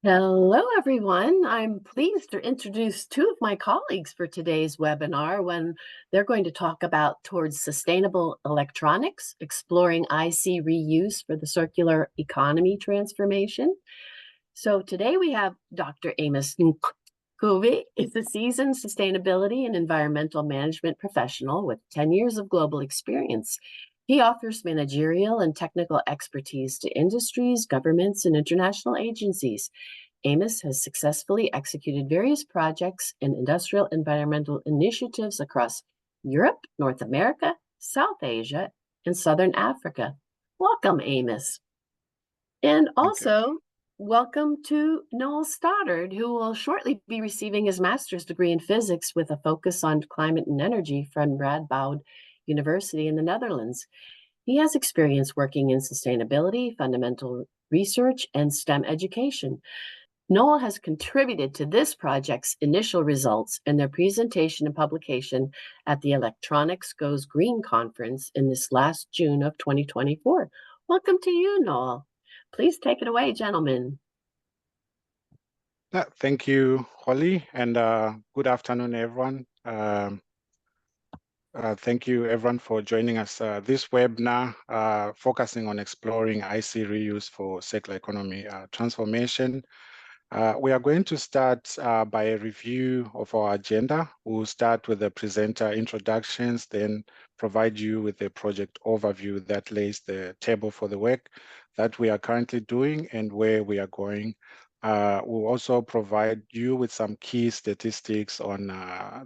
Hello, everyone. I'm pleased to introduce two of my colleagues for today's webinar when they're going to talk about towards sustainable electronics, exploring IC reuse for the circular economy transformation. So today we have Dr. Amos Nkuvi is a seasoned sustainability and environmental management professional with 10 years of global experience. He offers managerial and technical expertise to industries, governments, and international agencies. Amos has successfully executed various projects and industrial environmental initiatives across Europe, North America, South Asia, and Southern Africa. Welcome, Amos. And Thank you. also, welcome to Noel Stoddard, who will shortly be receiving his master's degree in physics with a focus on climate and energy from Radboud University in the Netherlands. He has experience working in sustainability, fundamental research, and STEM education. Noel has contributed to this project's initial results and their presentation and publication at the Electronics Goes Green conference in this last June of 2024. Welcome to you, Noel. Please take it away, gentlemen. Thank you, Holly, and good afternoon, everyone. Thank you, everyone, for joining us this webinar, focusing on exploring IC reuse for circular economy transformation. We are going to start by a review of our agenda. We'll start with the presenter introductions, then provide you with a project overview that lays the table for the work that we are currently doing and where we are going. We'll also provide you with some key statistics on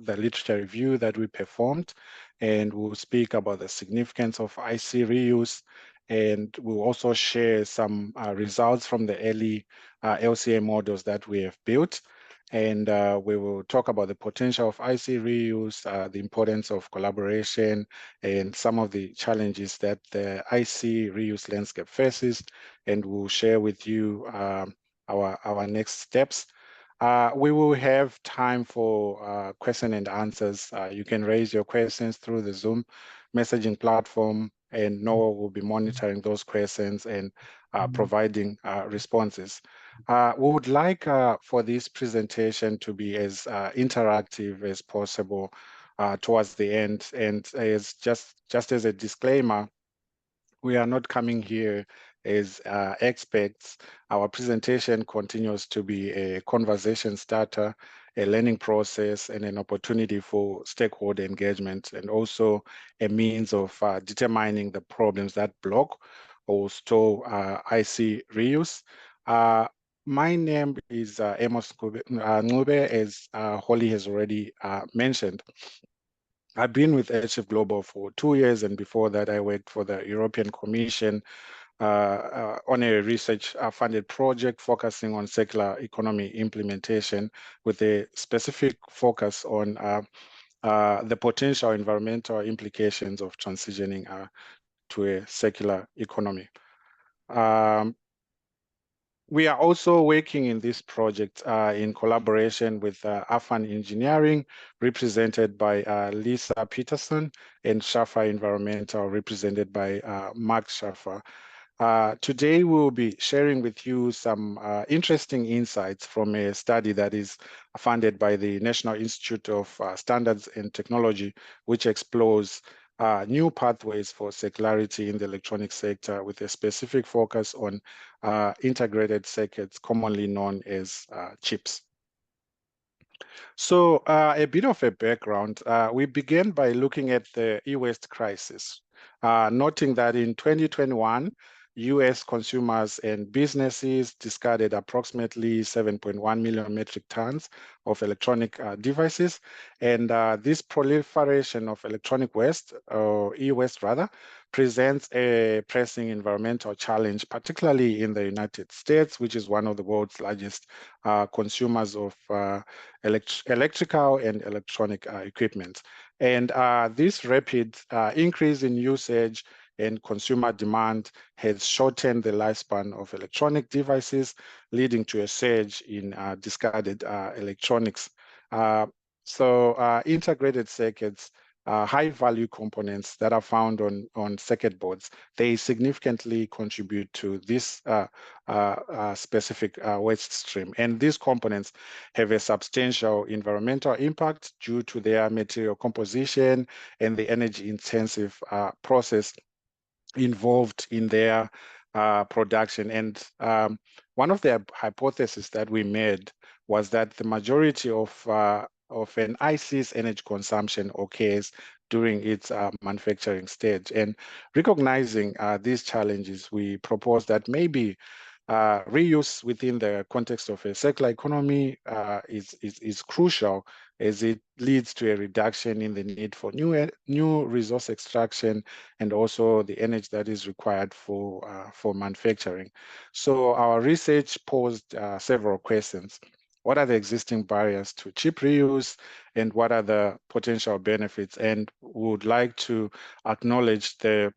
the literature review that we performed, and we'll speak about the significance of IC reuse, and we'll also share some results from the early LCA models that we have built. And we will talk about the potential of IC reuse, the importance of collaboration, and some of the challenges that the IC reuse landscape faces. And we'll share with you our next steps. We will have time for question and answers. You can raise your questions through the Zoom messaging platform, and Noah will be monitoring those questions and providing responses. We would like for this presentation to be as interactive as possible towards the end. And as just as a disclaimer, we are not coming here as experts. Our presentation continues to be a conversation starter, a learning process, and an opportunity for stakeholder engagement, and also a means of determining the problems that block or stall IC reuse. My name is Amos Ncube, as Holly has already mentioned. I've been with HF Global for 2 years, and before that, I worked for the European Commission on a research-funded project focusing on circular economy implementation with a specific focus on the potential environmental implications of transitioning to a circular economy. We are also working in this project in collaboration with Afan Engineering, represented by Lisa Peterson, and Shafa Environmental, represented by Mark Shafa. Today, we'll be sharing with you some interesting insights from a study that is funded by the National Institute of Standards and Technology, which explores new pathways for circularity in the electronic sector with a specific focus on integrated circuits, commonly known as chips. So a bit of a background, we began by looking at the e-waste crisis, noting that in 2021, US consumers and businesses discarded approximately 7.1 million metric tons of electronic devices. And this proliferation of electronic waste, or e-waste rather, presents a pressing environmental challenge, particularly in the United States, which is one of the world's largest consumers of electrical and electronic equipment. And this rapid increase in usage and consumer demand has shortened the lifespan of electronic devices, leading to a surge in discarded electronics. So integrated circuits high-value components that are found on circuit boards, they significantly contribute to this specific waste stream. And these components have a substantial environmental impact due to their material composition and the energy-intensive process involved in their production. And one of the hypotheses that we made was that the majority of an IC's energy consumption occurs during its manufacturing stage. And recognizing these challenges, we propose that maybe reuse within the context of a circular economy is crucial, as it leads to a reduction in the need for new resource extraction and also the energy that is required for manufacturing. So our research posed several questions. What are the existing barriers to cheap reuse, and what are the potential benefits? And we would like to acknowledge the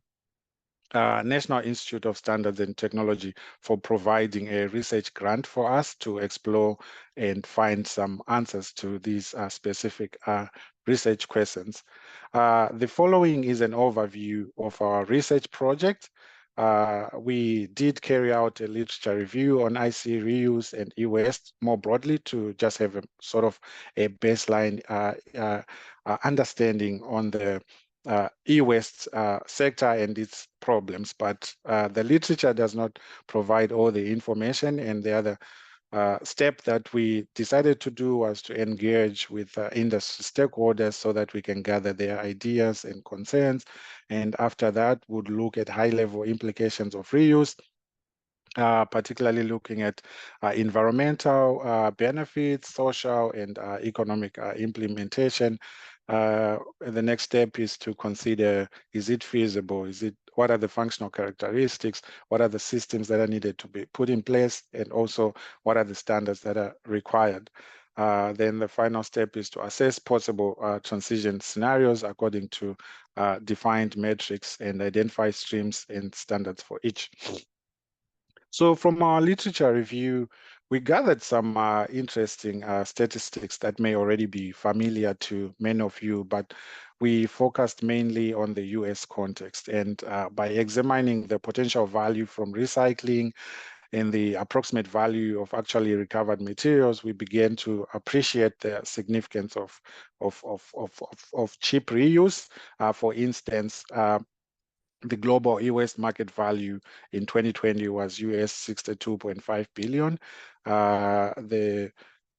National Institute of Standards and Technology for providing a research grant for us to explore and find some answers to these specific research questions. The following is an overview of our research project. We did carry out a literature review on IC reuse and e-waste more broadly to just have a sort of a baseline understanding on the e-waste sector and its problems, but the literature does not provide all the information. And the other step that we decided to do was to engage with industry stakeholders so that we can gather their ideas and concerns. And after that, would look at high-level implications of reuse, particularly looking at environmental benefits, social and economic implementation. The next step is to consider, is it feasible? What are the functional characteristics? What are the systems that are needed to be put in place? And also, what are the standards that are required? Then the final step is to assess possible transition scenarios according to defined metrics and identify streams and standards for each. So from our literature review, we gathered some interesting statistics that may already be familiar to many of you, but we focused mainly on the US context. And by examining the potential value from recycling and the approximate value of actually recovered materials, we began to appreciate the significance of cheap reuse. For instance, the global e-waste market value in 2020 was US 62.5 billion. The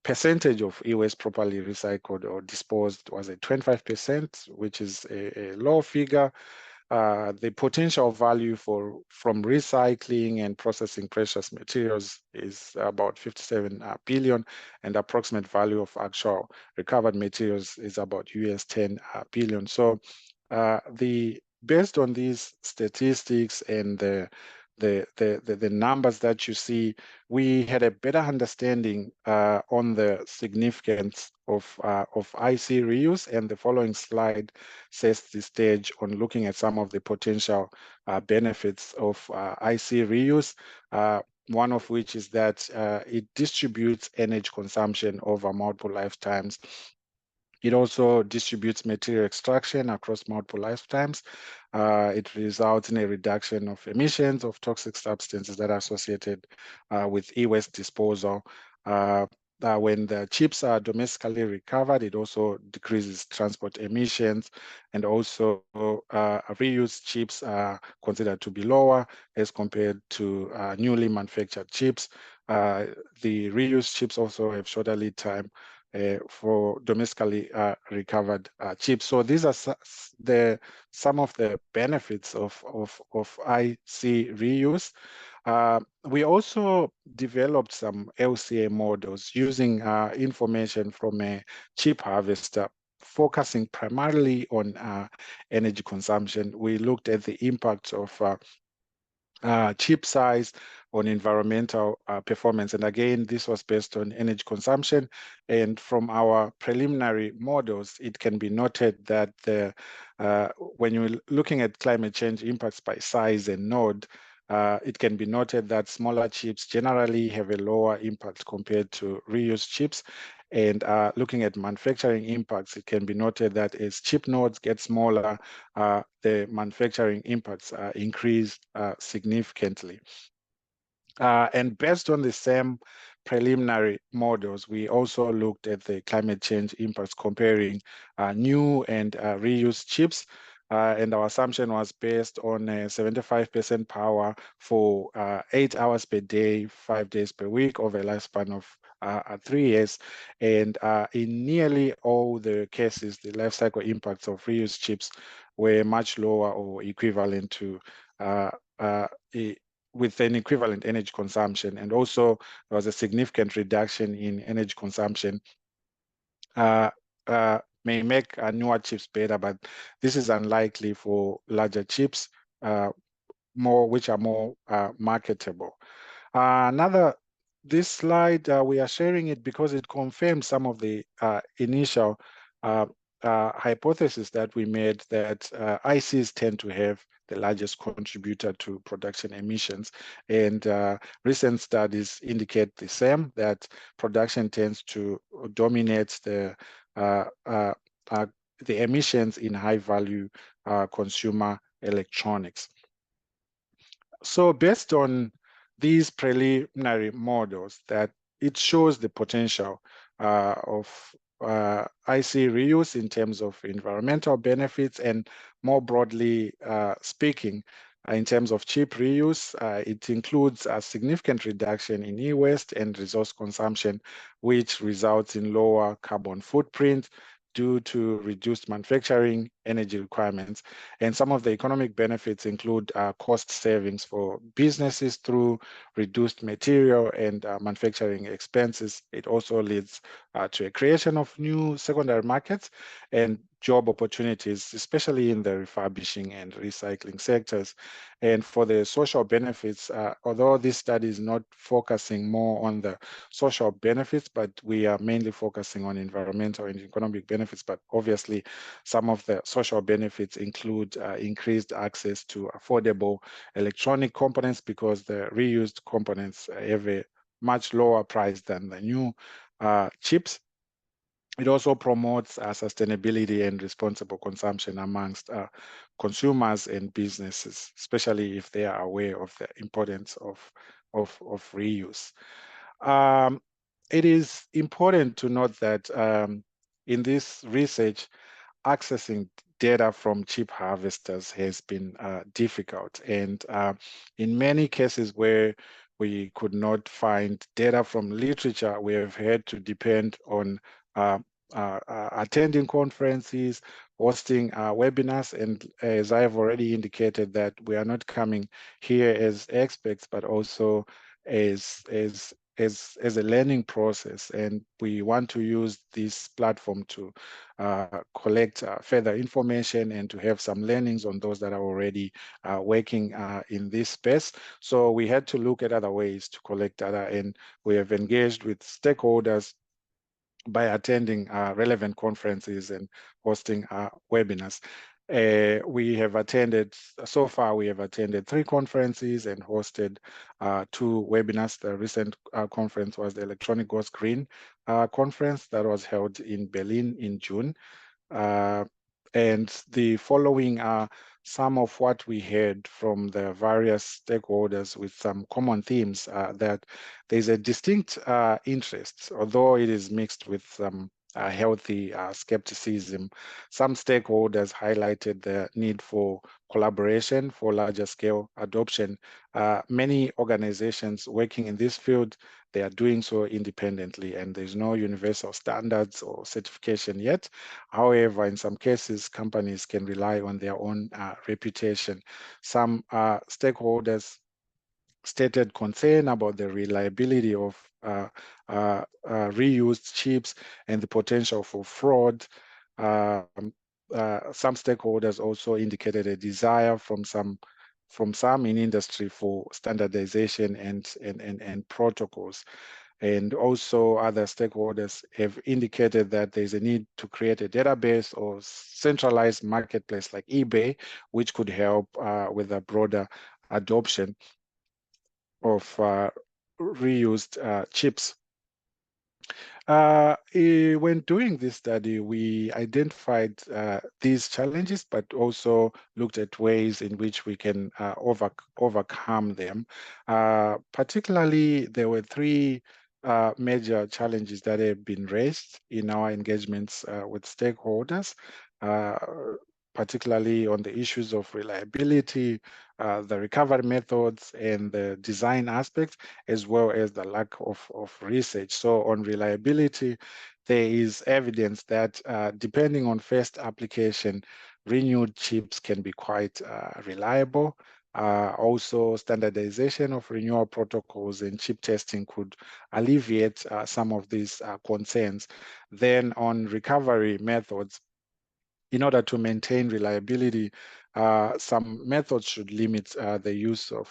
percentage of e-waste properly recycled or disposed was at 25%, which is a low figure. The potential value from recycling and processing precious materials is about 57 billion, and approximate value of actual recovered materials is about US 10 billion. So based on these statistics and the numbers that you see, we had a better understanding on the significance of IC reuse, and the following slide sets the stage on looking at some of the potential benefits of IC reuse. One of which is that it distributes energy consumption over multiple lifetimes. It also distributes material extraction across multiple lifetimes. It results in a reduction of emissions of toxic substances that are associated with e-waste disposal. When the chips are domestically recovered, it also decreases transport emissions, and also reused chips are considered to be lower as compared to newly manufactured chips. The reused chips also have shorter lead time for domestically recovered chips. So these are some of the benefits of IC reuse. We also developed some LCA models using information from a chip harvester, focusing primarily on energy consumption. We looked at the impacts of chip size on environmental performance. And again, this was based on energy consumption. And from our preliminary models, it can be noted that when you're looking at climate change impacts by size and node, it can be noted that smaller chips generally have a lower impact compared to reused chips. And looking at manufacturing impacts, it can be noted that as chip nodes get smaller, the manufacturing impacts increase significantly. And based on the same preliminary models, we also looked at the climate change impacts comparing new and reused chips. And our assumption was based on 75% power for 8 hours per day, 5 days per week over a lifespan of 3 years. And in nearly all the cases, the life cycle impacts of reused chips were much lower or equivalent to uh, uh, with an equivalent energy consumption. And also there was a significant reduction in energy consumption. Uh, may make newer chips better, but this is unlikely for larger chips, which are more marketable. This slide, we are sharing it because it confirms some of the initial hypothesis that we made, that ICs tend to have the largest contributor to production emissions. And recent studies indicate the same, that production tends to dominate uh, uh, the emissions in high-value consumer electronics. So based on these preliminary models, that it shows the potential of IC reuse in terms of environmental benefits, and more broadly speaking, in terms of chip reuse, it includes a significant reduction in e-waste and resource consumption, which results in lower carbon footprint due to reduced manufacturing energy requirements. And some of the economic benefits include cost savings for businesses through reduced material and manufacturing expenses. It also leads to a creation of new secondary markets and job opportunities, especially in the refurbishing and recycling sectors. And for the social benefits, although this study is not focusing more on the social benefits, but we are mainly focusing on environmental and economic benefits. But obviously, some of the social benefits include increased access to affordable electronic components, because the reused components have a much lower price than the new chips. It also promotes sustainability and responsible consumption amongst consumers and businesses, especially if they are aware of the importance of reuse. It is important to note that in this research, accessing data from chip harvesters has been difficult. And in many cases where we could not find data from literature, we have had to depend on attending conferences, hosting webinars. And as I have already indicated, that we are not coming here as experts, but also as a learning process, and we want to use this platform to collect further information and to have some learnings on those that are already working in this space. So we had to look at other ways to collect data, and we have engaged with stakeholders by attending relevant conferences and hosting webinars. So far we have attended 3 conferences and hosted 2 webinars. The recent conference was the Electronic Goes Green conference that was held in Berlin in June. And the following are some of what we heard from the various stakeholders, with some common themes, that there's a distinct interest, although it is mixed with some healthy skepticism. Some stakeholders highlighted the need for collaboration for larger scale adoption. Many organizations working in this field, they are doing so independently, and there's no universal standards or certification yet. However, in some cases, companies can rely on their own reputation. Some stakeholders stated concern about the reliability of reused chips and the potential for fraud. Some stakeholders also indicated a desire from some in industry for standardization and protocols. And also other stakeholders have indicated that there's a need to create a database or centralized marketplace like eBay, which could help with a broader adoption of reused chips. When doing this study, we identified these challenges, but also looked at ways in which we can overcome them. Particularly, there were three major challenges that have been raised in our engagements with stakeholders, uh, particularly on the issues of reliability, the recovery methods, and the design aspects, as well as the lack of research. So on reliability, there is evidence that depending on first application, renewed chips can be quite reliable. Also, standardization of renewal protocols and chip testing could alleviate some of these concerns. Then on recovery methods, in order to maintain reliability, some methods should limit the use of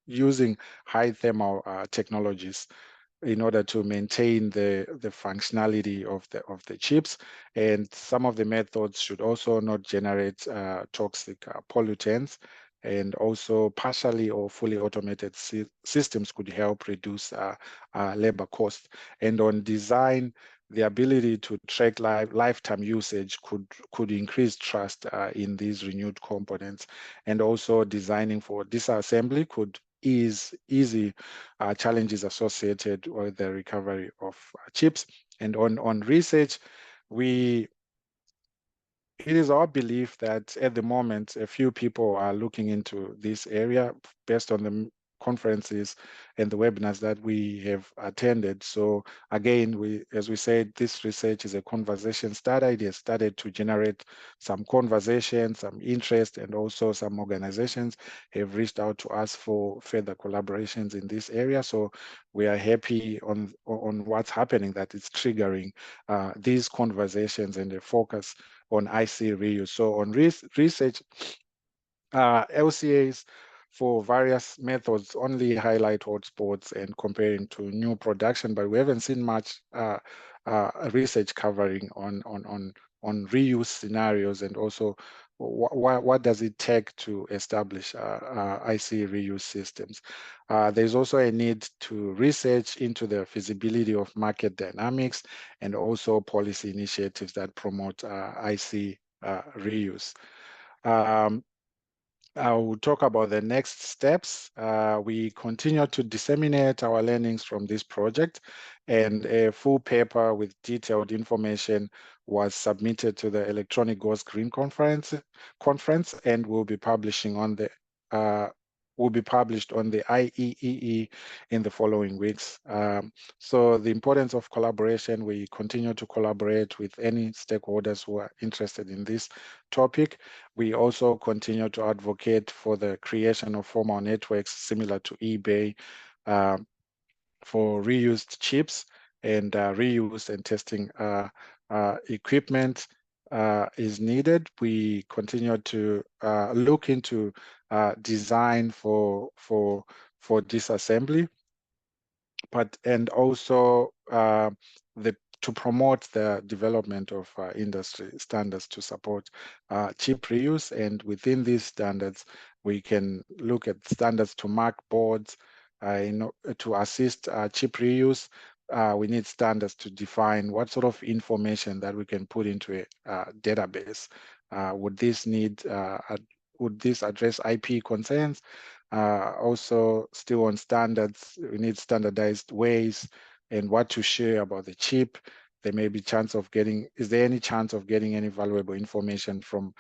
using high thermal technologies in order to maintain the functionality of the chips. And some of the methods should also not generate toxic pollutants. And also partially or fully automated systems could help reduce labor costs. And on design, the ability to track lifetime usage could increase trust in these renewed components. And also designing for disassembly could ease easy challenges associated with the recovery of chips. And on research, we it is our belief that at the moment, a few people are looking into this area based on the conferences and the webinars that we have attended. So again, as we said, this research is a conversation starter. It has started to generate some conversation, some interest, and also some organizations have reached out to us for further collaborations in this area. So we are happy on what's happening, that it's triggering these conversations and the focus on IC reuse. So on research, LCAs for various methods only highlight hotspots and comparing to new production, but we haven't seen much research covering on reuse scenarios, and also what does it take to establish IC reuse systems. There's also a need to research into the feasibility of market dynamics and also policy initiatives that promote IC reuse. Um, I will talk about the next steps. We continue to disseminate our learnings from this project, and a full paper with detailed information was submitted to the Electronic Goals Green conference and uh, will be published on the IEEE in the following weeks. So the importance of collaboration, we continue to collaborate with any stakeholders who are interested in this topic. We also continue to advocate for the creation of formal networks similar to eBay for reused chips, and reuse and testing equipment is needed. We continue to look into design for disassembly, and also to promote the development of industry standards to support chip reuse. And within these standards, we can look at standards to mark boards, to assist chip reuse. We need standards to define what sort of information that we can put into a database. Would this address IP concerns? Also, still on standards, we need standardized ways and what to share about the chip. There may be chance of getting, is there any chance of getting any valuable information from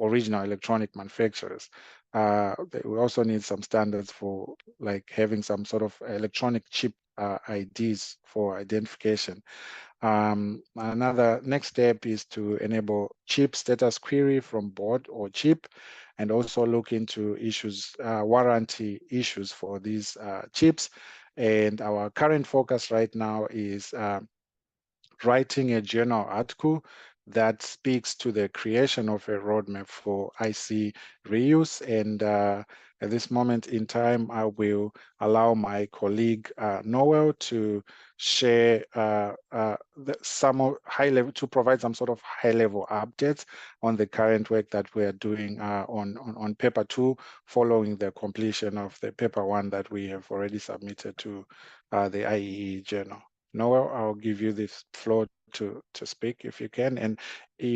original electronic manufacturers? We also need some standards for like having some sort of electronic chip IDs for identification. Another next step is to enable chip status query from board or chip, and also look into issues, warranty issues for these chips. And our current focus right now is writing a journal article that speaks to the creation of a roadmap for IC reuse. And at this moment in time, I will allow my colleague Noel to share to provide some sort of high-level updates on the current work that we are doing on paper 2, following the completion of the paper 1 that we have already submitted to the IEE journal. Noah, I'll give you the floor to speak if you can, and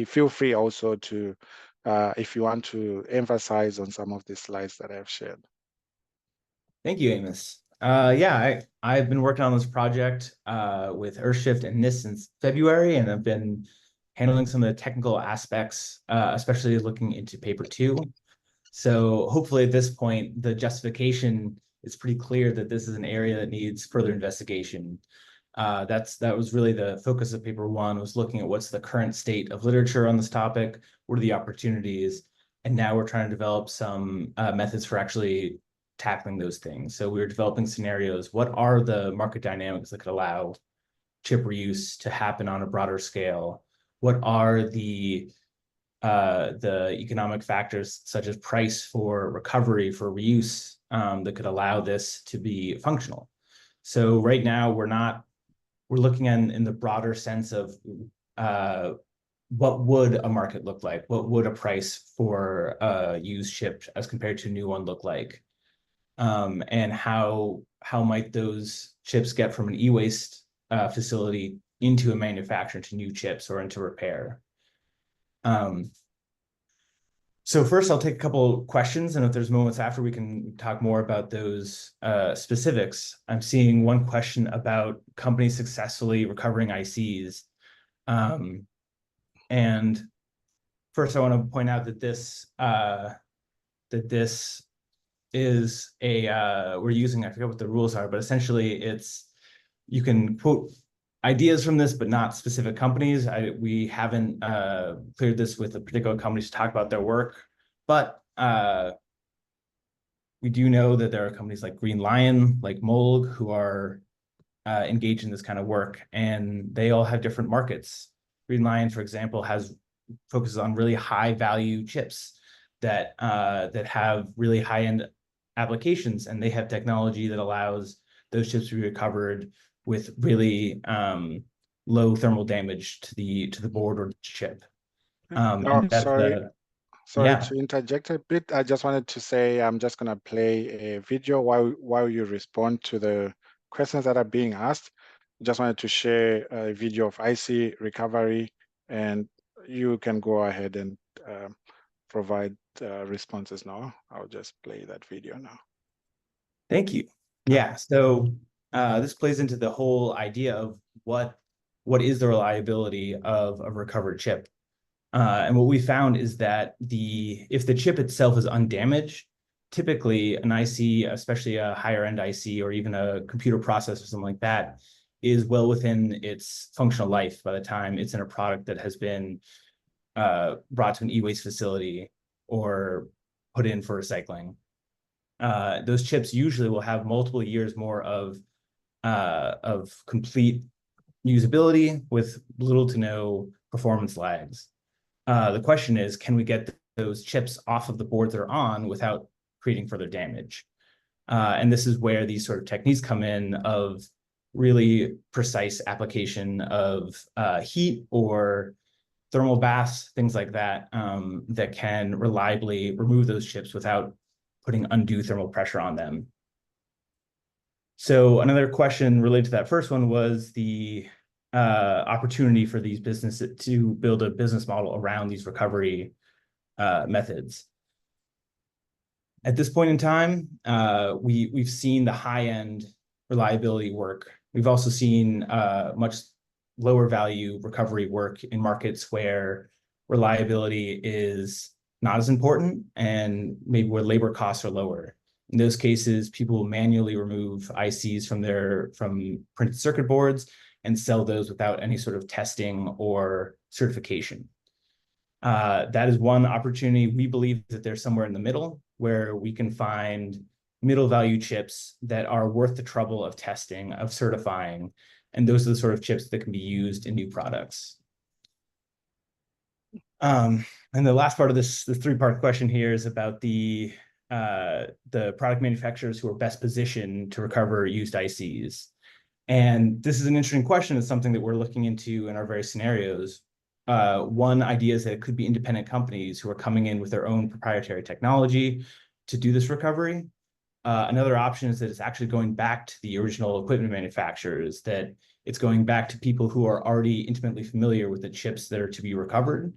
feel free also to, if you want to emphasize on some of the slides that I've shared. Thank you, Amos. Yeah, I've been working on this project with Earthshift and NIST since February, and I've been handling some of the technical aspects, especially looking into paper 2. So hopefully at this point, the justification is pretty clear that this is an area that needs further investigation. That was really the focus of paper 1, was looking at what's the current state of literature on this topic, what are the opportunities, and now we're trying to develop some methods for actually tackling those things. So we were developing scenarios. What are the market dynamics that could allow chip reuse to happen on a broader scale? What are the economic factors such as price for recovery for reuse that could allow this to be functional? So right now we're looking at in the broader sense of what would a market look like? What would a price for a used chip as compared to a new one look like? And how might those chips get from an e-waste facility into a manufacturer, into new chips or into repair? So first, I'll take a couple questions, and if there's moments after, we can talk more about those specifics. I'm seeing one question about companies successfully recovering ICs. And first, I want to point out that this is we're using, I forget what the rules are, but essentially you can quote ideas from this, but not specific companies. We haven't cleared this with a particular company to talk about their work, but we do know that there are companies like Green Lion, like Moog, who are engaged in this kind of work, and they all have different markets. Green Lion, for example, focuses on really high value chips that have really high-end applications, and they have technology that allows those chips to be recovered with really low thermal damage to the board or chip. No, And that's sorry yeah. to interject a bit. I just wanted to say I'm just going to play a video while you respond to the questions that are being asked. Just wanted to share a video of IC recovery, and you can go ahead and provide responses now. I'll just play that video now. Thank you. Yeah, so this plays into the whole idea of what is the reliability of a recovered chip. And what we found is that if the chip itself is undamaged, typically an IC, especially a higher end IC or even a computer processor or something like that, is well within its functional life by the time it's in a product that has been brought to an e-waste facility or put in for recycling. Those chips usually will have multiple years more of complete usability with little to no performance lags. The question is, can we get those chips off of the boards they're on without creating further damage? And this is where these sort of techniques come in of really precise application of heat or thermal baths, things like that, that can reliably remove those chips without putting undue thermal pressure on them. So another question related to that first one was the opportunity for these businesses to build a business model around these recovery methods. At this point in time, we've seen the high-end reliability work. We've also seen much lower value recovery work in markets where reliability is not as important and maybe where labor costs are lower. In those cases, people will manually remove ICs from printed circuit boards and sell those without any sort of testing or certification. That is one opportunity. We believe that there's somewhere in the middle where we can find middle value chips that are worth the trouble of testing, of certifying, and those are the sort of chips that can be used in new products. And the last part of the three-part question here is about the product manufacturers who are best positioned to recover used ICs. And this is an interesting question. It's something that we're looking into in our various scenarios. One idea is that it could be independent companies who are coming in with their own proprietary technology to do this recovery. Another option is that it's actually going back to the original equipment manufacturers, that it's going back to people who are already intimately familiar with the chips that are to be recovered.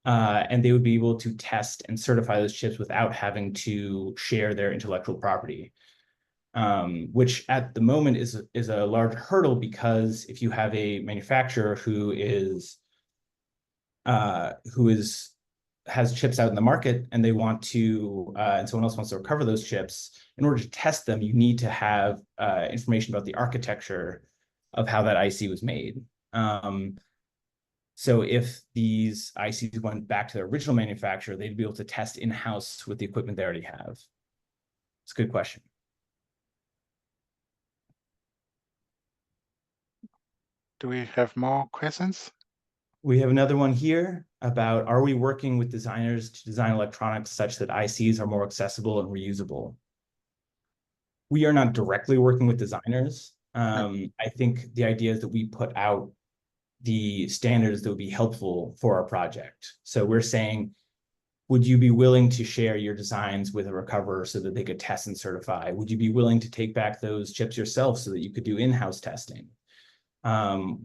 And they would be able to test and certify those chips without having to share their intellectual property, which at the moment is a large hurdle, because if you have a manufacturer who has chips out in the market and they want to, and someone else wants to recover those chips, in order to test them, you need to have information about the architecture of how that IC was made. So if these ICs went back to their original manufacturer, they'd be able to test in-house with the equipment they already have. It's a good question. Do we have more questions? We have another one here about, are we working with designers to design electronics such that ICs are more accessible and reusable? We are not directly working with designers. I think the idea is that we put out the standards that would be helpful for our project. So we're saying, would you be willing to share your designs with a recoverer so that they could test and certify? Would you be willing to take back those chips yourself so that you could do in-house testing?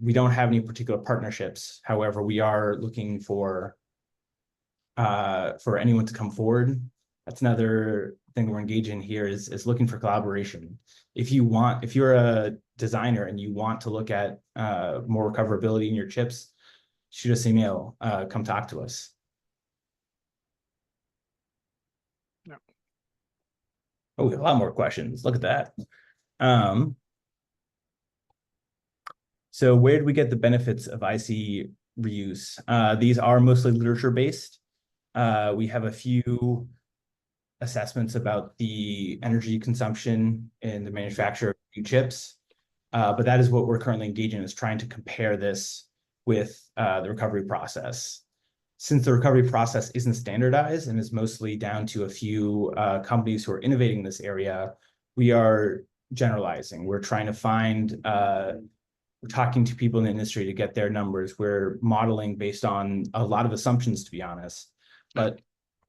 We don't have any particular partnerships. However, we are looking for anyone to come forward. That's another thing we're engaged in here, is looking for collaboration. If you're a designer and you want to look at more recoverability in your chips, shoot us an email, come talk to us. Yeah. Oh, we have a lot more questions. Look at that. So where do we get the benefits of IC reuse? These are mostly literature-based. We have a few assessments about the energy consumption in the manufacture of new chips, but that is what we're currently engaging in, is trying to compare this with the recovery process. Since the recovery process isn't standardized and is mostly down to a few companies who are innovating in this area, we are generalizing. We're trying to find, we're talking to people in the industry to get their numbers. We're modeling based on a lot of assumptions, to be honest. But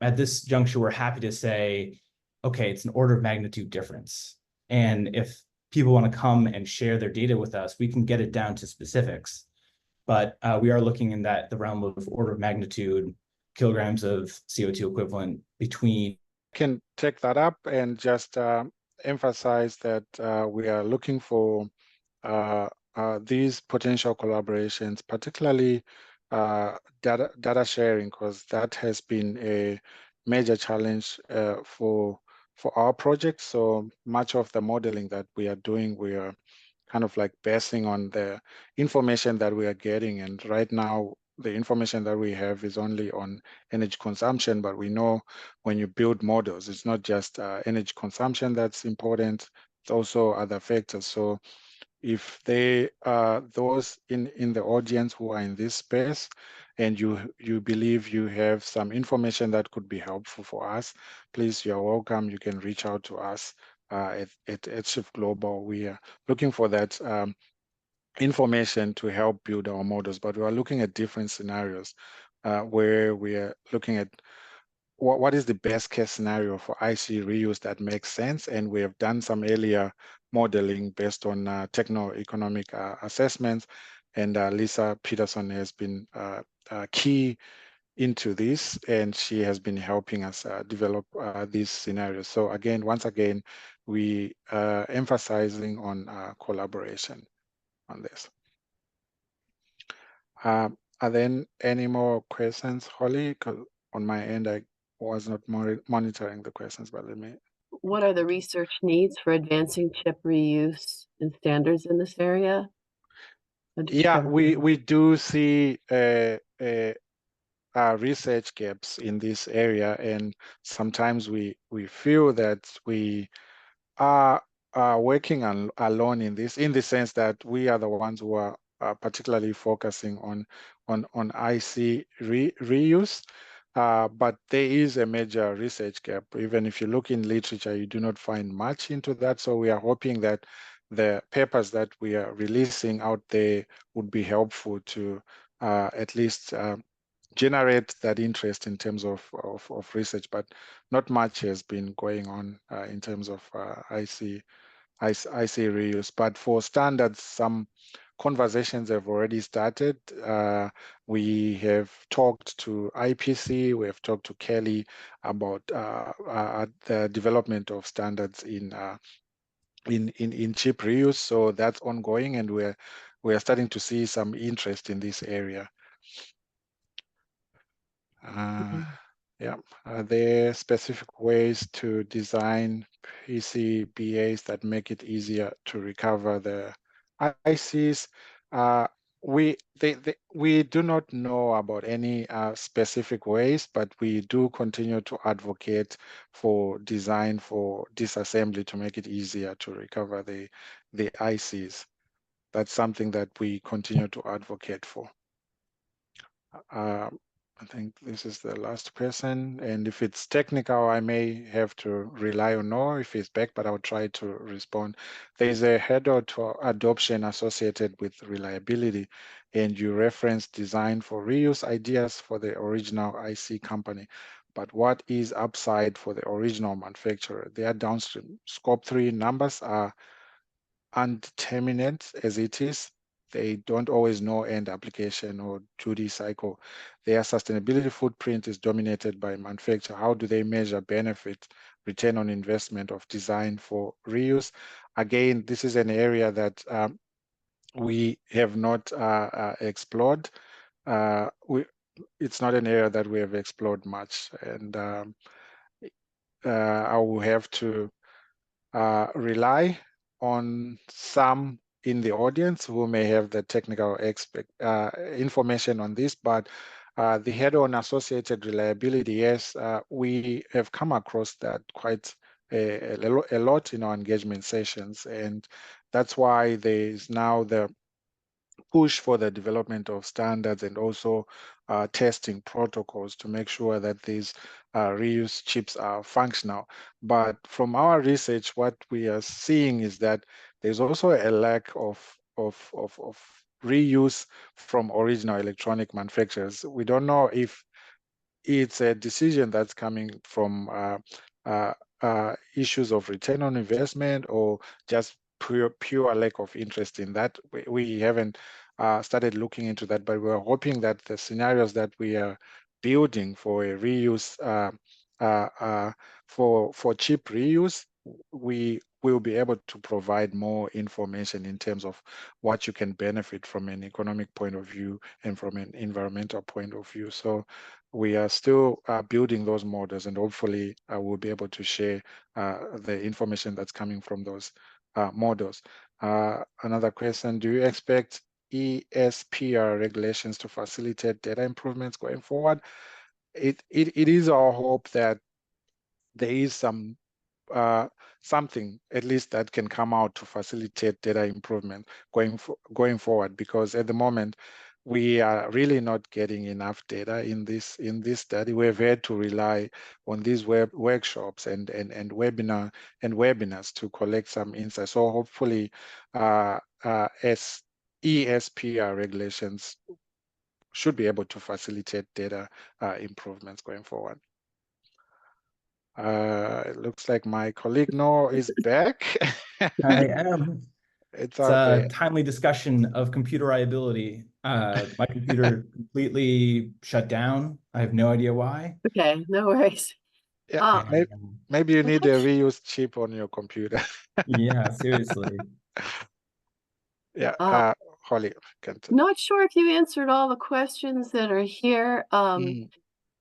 at this juncture, we're happy to say, okay, it's an order of magnitude difference. And if people want to come and share their data with us, we can get it down to specifics. But we are looking in the realm of order of magnitude, kilograms of CO2 equivalent between. Can take that up and just emphasize that we are looking for these potential collaborations, particularly data sharing, because that has been a major challenge for our project. So much of the modeling that we are doing, we are kind of like basing on the information that we are getting. And right now, the information that we have is only on energy consumption, but we know when you build models, it's not just energy consumption that's important, it's also other factors. So if they are those in the audience who are in this space, and you believe you have some information that could be helpful for us, please, you're welcome. You can reach out to us at Shift Global. We are looking for that information to help build our models, but we are looking at different scenarios where we are looking at what is the best case scenario for IC reuse that makes sense. And we have done some earlier modeling based on techno-economic assessments. And Lisa Peterson has been key into this, and she has been helping us develop these scenarios. So again, once again, we are emphasizing on collaboration on this. Are there any more questions, Holly? Because on my end, I was not monitoring the questions, but let me. What are the research needs for advancing chip reuse and standards in this area? Yeah, we do see research gaps in this area, and sometimes we feel that we are working alone in this, in the sense that we are the ones who are particularly focusing on IC reuse. But there is a major research gap. Even if you look in literature, you do not find much into that. So we are hoping that the papers that we are releasing out there would be helpful to at least generate that interest in terms of research, but not much has been going on in terms of IC reuse. But for standards, some conversations have already started. We have talked to IPC, we have talked to Kelly about the development of standards in chip reuse. So that's ongoing, and we're starting to see some interest in this area. Yeah, are there specific ways to design PCBAs that make it easier to recover the ICs? We do not know about any specific ways, but we do continue to advocate for design for disassembly to make it easier to recover the ICs. That's something that we continue to advocate for. I think this is the last person, and if it's technical, I may have to rely on Noah if he's back, but I'll try to respond. There's a hurdle to adoption associated with reliability, and you reference design for reuse ideas for the original IC company. But what is upside for the original manufacturer? Their downstream scope 3 numbers are undeterminate as it is. They don't always know end application or duty cycle. Their sustainability footprint is dominated by manufacturer. How do they measure benefit, return on investment of design for reuse? Again, this is an area that we have not explored. It's not an area that we have explored much, and I will have to rely on some in the audience who may have the technical information on this, but the head-on associated reliability, yes, we have come across that quite a lot in our engagement sessions, and that's why there is now the push for the development of standards and also testing protocols to make sure that these reuse chips are functional. But from our research, what we are seeing is that there's also a lack of reuse from original electronic manufacturers. We don't know if it's a decision that's coming from issues of return on investment or just pure lack of interest in that. We haven't started looking into that, but we're hoping that the scenarios that we are building for a reuse, for cheap reuse, we will be able to provide more information in terms of what you can benefit from an economic point of view and from an environmental point of view. So we are still building those models, and hopefully we'll be able to share the information that's coming from those models. Another question, do you expect ESPR regulations to facilitate data improvements going forward? It is our hope that there is something at least that can come out to facilitate data improvement going forward, because at the moment we are really not getting enough data in this study. We've had to rely on these workshops and webinars to collect some insights. So hopefully as ESPR regulations should be able to facilitate data improvements going forward. It looks like my colleague Noah is back. I am. It's a okay. timely discussion of computer reliability. My computer completely shut down. I have no idea why. Okay, no worries. Yeah, maybe you need a reuse chip on your computer. Yeah, seriously. Yeah, Holly. Not sure if you answered all the questions that are here.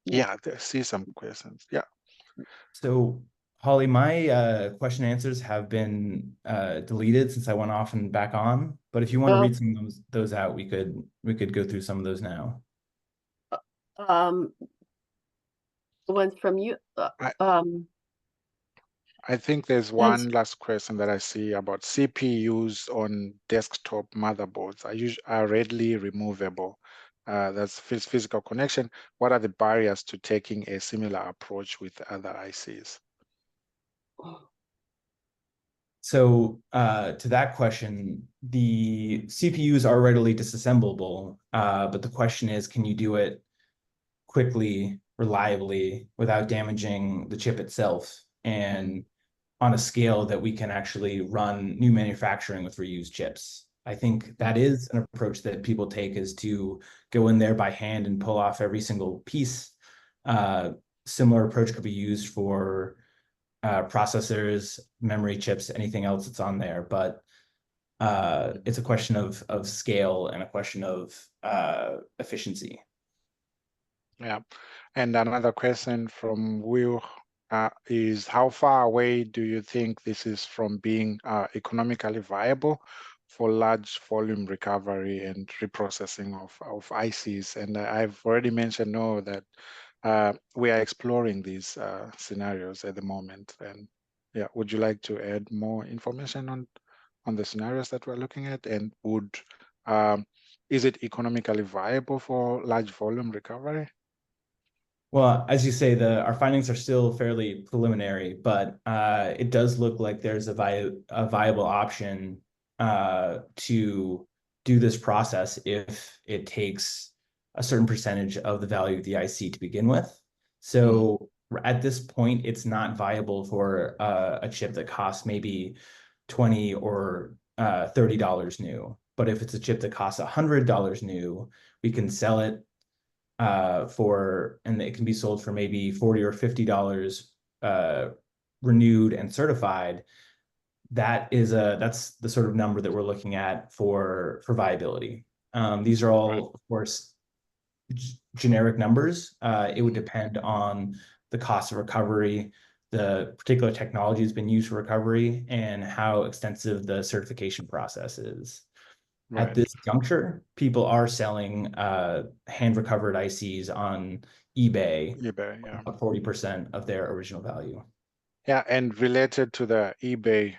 Yeah, I see some questions. Yeah. So Holly, my question answers have been deleted since I went off and back on. But if you want to read some of those out, we could go through some of those now. The ones from you. I think there's one last question that I see about CPUs on desktop motherboards are readily removable. That's physical connection. What are the barriers to taking a similar approach with other ICs? So to that question, the CPUs are readily disassemblable, but the question is, can you do it quickly, reliably, without damaging the chip itself, and on a scale that we can actually run new manufacturing with reused chips. I think that is an approach that people take, is to go in there by hand and pull off every single piece. Similar approach could be used for processors, memory chips, anything else that's on there. But it's a question of scale and a question of efficiency. Yeah. And another question from Will is, how far away do you think this is from being economically viable for large volume recovery and reprocessing of ICs? And I've already mentioned, no, that we are exploring these scenarios at the moment. And yeah, would you like to add more information on the scenarios that we're looking at? And is it economically viable for large volume recovery? Well, as you say, our findings are still fairly preliminary, but it does look like there's a viable option to do this process if it takes a certain percentage of the value of the IC to begin with. So at this point, it's not viable for a chip that costs maybe $20 or $30 new. But if it's a chip that costs $100 new, we can sell it and it can be sold for maybe $40 or $50 renewed and certified. That's the sort of number that we're looking at for viability. These are all, of course, generic numbers. It would depend on the cost of recovery, the particular technology has been used for recovery, and how extensive the certification process is. Right. At this juncture, people are selling hand-recovered ICs on eBay, yeah. about 40% of their original value. Yeah, and related to the eBay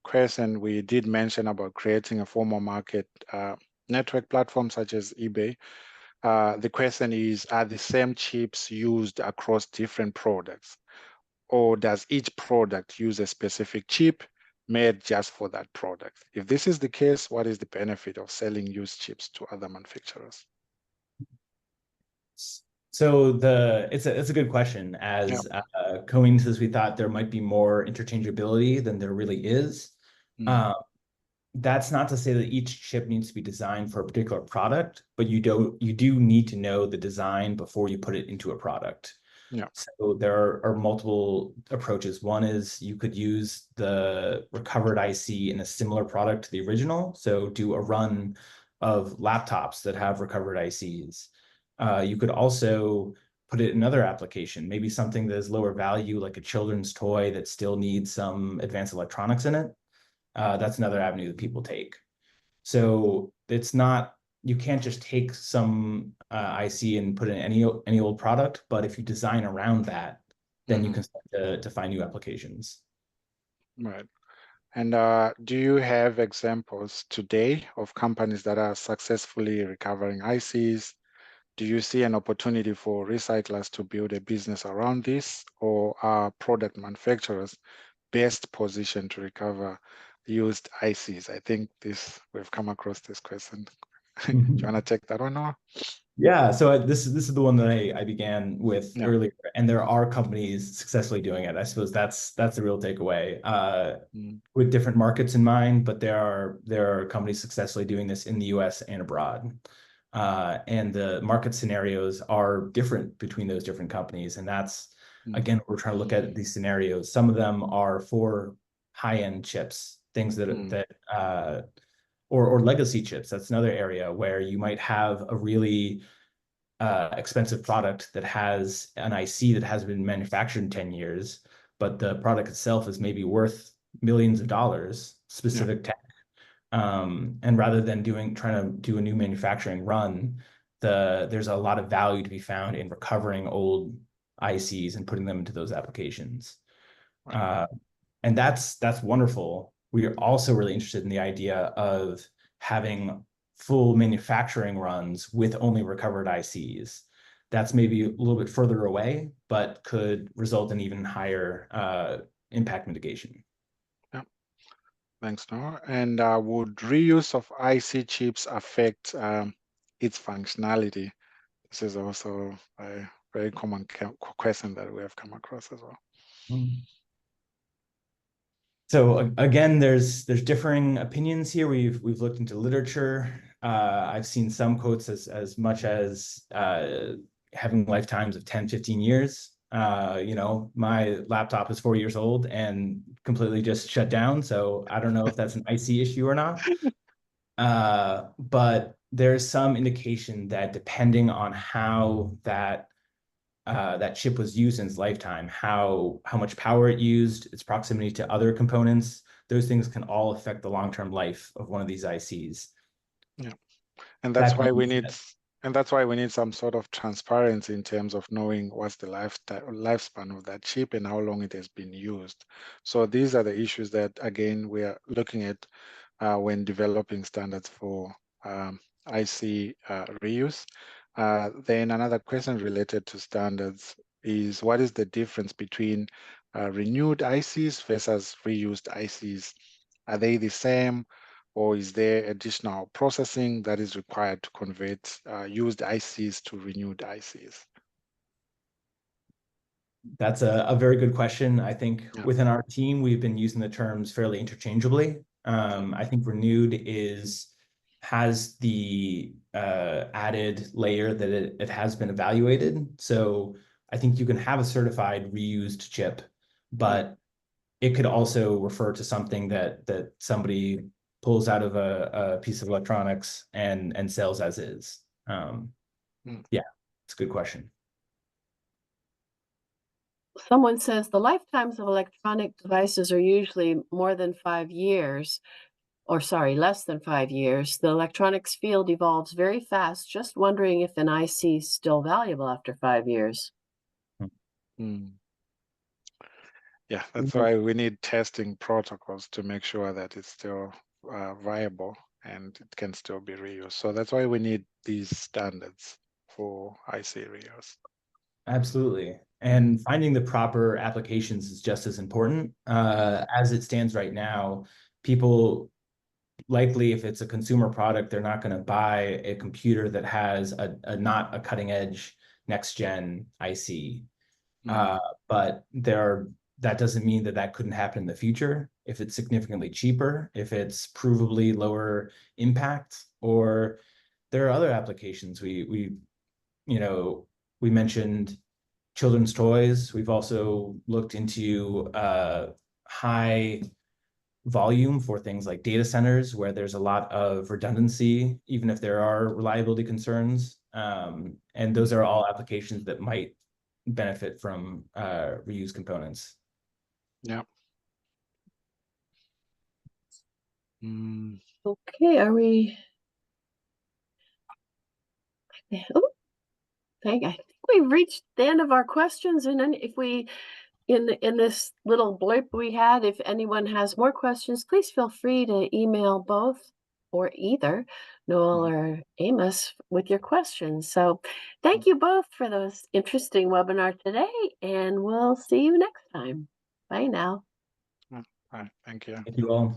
question, we did mention about creating a formal market network platform such as eBay. The question is, are the same chips used across different products? Or does each product use a specific chip made just for that product? If this is the case, what is the benefit of selling used chips to other manufacturers? So it's a good question. As going into this, we thought there might be more interchangeability than there really is. That's not to say that each chip needs to be designed for a particular product, but you do need to know the design before you put it into a product. Yeah. So there are multiple approaches. One is you could use the recovered IC in a similar product to the original. So do a run of laptops that have recovered ICs. You could also put it in another application, maybe something that is lower value, like a children's toy that still needs some advanced electronics in it. That's another avenue that people take. So you can't just take some IC and put it in any old product, but if you design around that, then you can start to find new applications. Right. And do you have examples today of companies that are successfully recovering ICs? Do you see an opportunity for recyclers to build a business around this, or are product manufacturers best positioned to recover used ICs? I think we've come across this question. Do you want to take that one now? Yeah, so this is the one that I began with earlier, and there are companies successfully doing it. I suppose that's the real takeaway. With different markets in mind, but there are companies successfully doing this in the US and abroad. And the market scenarios are different between those different companies. And that's, again, we're trying to look at these scenarios. Some of them are for high-end chips, things or legacy chips. That's another area where you might have a really expensive product that has an IC that has been manufactured in 10 years, but the product itself is maybe worth millions of dollars, specific tech. And rather than trying to do a new manufacturing run, there's a lot of value to be found in recovering old ICs and putting them into those applications. And that's wonderful. We are also really interested in the idea of having full manufacturing runs with only recovered ICs. That's maybe a little bit further away, but could result in even higher impact mitigation. Thanks, Noah. And would reuse of IC chips affect its functionality? This is also a very common question that we have come across as well. So again, there's differing opinions here. We've looked into literature. I've seen some quotes as much as having lifetimes of 10, 15 years. My laptop is 4 years old and completely just shut down. So I don't know if that's an IC issue or not. But there's some indication that depending on how that chip was used in its lifetime, how much power it used, its proximity to other components, those things can all affect the long-term life of one of these ICs. Yeah, and that's why we need said, some sort of transparency in terms of knowing what's the lifespan of that chip and how long it has been used. So these are the issues that, again, we are looking at when developing standards for IC reuse. Then another question related to standards is, what is the difference between renewed ICs versus reused ICs? Are they the same, or is there additional processing that is required to convert used ICs to renewed ICs? That's a very good question. I think Yeah. within our team, we've been using the terms fairly interchangeably. I think renewed has the added layer that it has been evaluated. So I think you can have a certified reused chip, but it could also refer to something that somebody pulls out of a piece of electronics and sells as is. Yeah, it's a good question. Someone says the lifetimes of electronic devices are usually more than 5 years, or sorry, less than 5 years. The electronics field evolves very fast. Just wondering if an IC is still valuable after 5 years. Yeah, that's why we need testing protocols to make sure that it's still viable and it can still be reused. So that's why we need these standards for IC reuse. Absolutely. And finding the proper applications is just as important. As it stands right now, people likely, if it's a consumer product, they're not going to buy a computer that has not a cutting edge next gen IC. But that doesn't mean that couldn't happen in the future if it's significantly cheaper, if it's provably lower impact, or there are other applications. We mentioned children's toys. We've also looked into high volume for things like data centers where there's a lot of redundancy, even if there are reliability concerns. And those are all applications that might benefit from reused components. Yeah. Okay, are we? Oh, I think we've reached the end of our questions. And then if we, in this little blurb we had, if anyone has more questions, please feel free to email both or either Noel or Amos with your questions. So thank you both for those interesting webinar today, and we'll see you next time. Bye now. All right, thank you. Thank you all.